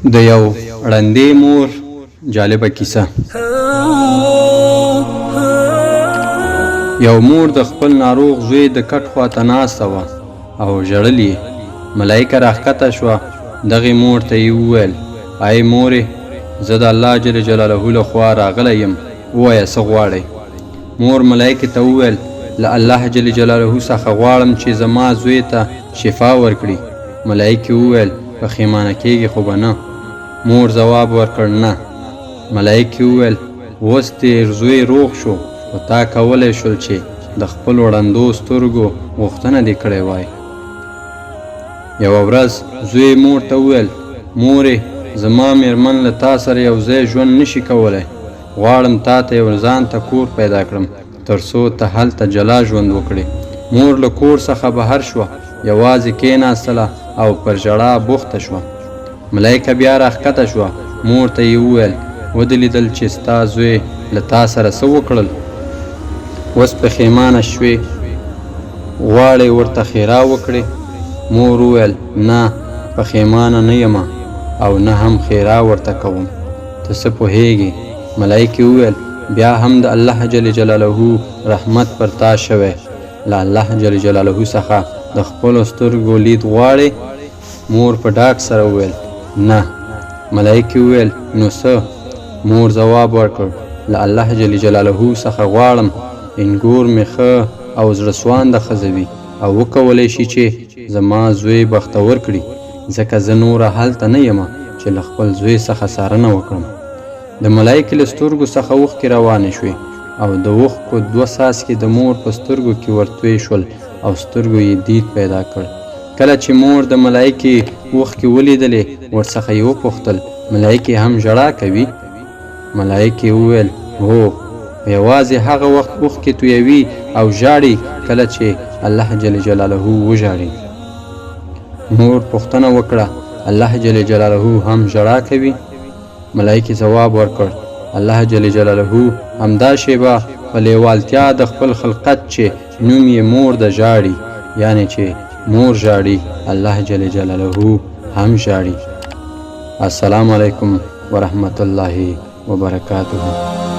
د یو ړندې مور جالبه کیسه. یو مور د خپل ناروغ زوی د کټ خواته ناسته وه او ژړل یې. ملایکه راښکته شوه. دغې مور ته یې وویل: ای مورې، زه د الله جل جلاله له خوا راغلی یم، ووایه څه غواړئ. مور ملایکې ته وویل: له الله جل جلاله څخه غواړم چې زما زوی ته شفا ورکړي. ملایکې وویل: پښیمانه کېږي خو به نه. مور ځواب ورکړ: نه. ملایکې وویل: اوس تېر زوی روغ شو، خو تا کولی شول چې د خپلو ړندو سترګو غوښتنه دې کړې وای. یوه ورځ زوی مور ته وویل: مورې، زما مېرمن له تا سره یو ځای ژوند نشي کولی. غواړم تا ته یو ځان ته کور پیدا کړم تر څو ته هلته جلا ژوند وکړې. مور له کور څخه بهر شوه، یوازې کېناستله او پر ژړا بوخته شوه. ملایکه بیا راښکته شوه. مور ته یې وویل: ودې لیدل چې ستا زوی له تا سره څه وکړل؟ اوس پښیمانه شوې، غواړې ورته ښېرا وکړې؟ مور وویل: نه، پښیمانه نه یم او نه هم ښېرا ورته کوم. ته څه پوهېږې؟ ملایکې وویل: بیا هم د الله جل جلاله رحمت پر تا شوی. له الله جل جلاله څخه د خپلو سترګو لید غواړې؟ مور په ډاډ سره وویل: نه. ملایکې وویل: نو څه؟ مور ځواب ورکړ: له الله جل جلاله څخه غواړم انګور مې ښه او زړه سوانده ښځه وي او وکولی شي چې زما زوی بختور کړي، ځکه زه نوره هلته نه یم چې له خپل زوی څخه څارنه وکړم. د ملایکې له سترګو څخه اوښکې روانې شوې او د اوښکو 2 څاڅکي د مور په سترګو کې ورتوی شول او سترګو یې دید پیدا کړ. کله چې مور د ملایکې اوښکې ولیدلې، ورڅخه یې وپوښتل: ملایکې هم ژړا کوي؟ ملایکې وویل: هو، یوازې هغه وخت اوښکې تویوي او ژاړي کله چې الله جل جلاله وژاړي. مور پوښتنه وکړه: الله جل جلاله هم ژړا کوي؟ ملایکې ځواب ورکړ: الله جل جلاله همدا شیبه په لیوالتیا د خپل خلقت چې نوم یې مور د ژاړي، یعنی چې مور ژاړي، الله جل جلاله هم ژاړي. السلام علیکم ورحمت الله وبرکاته.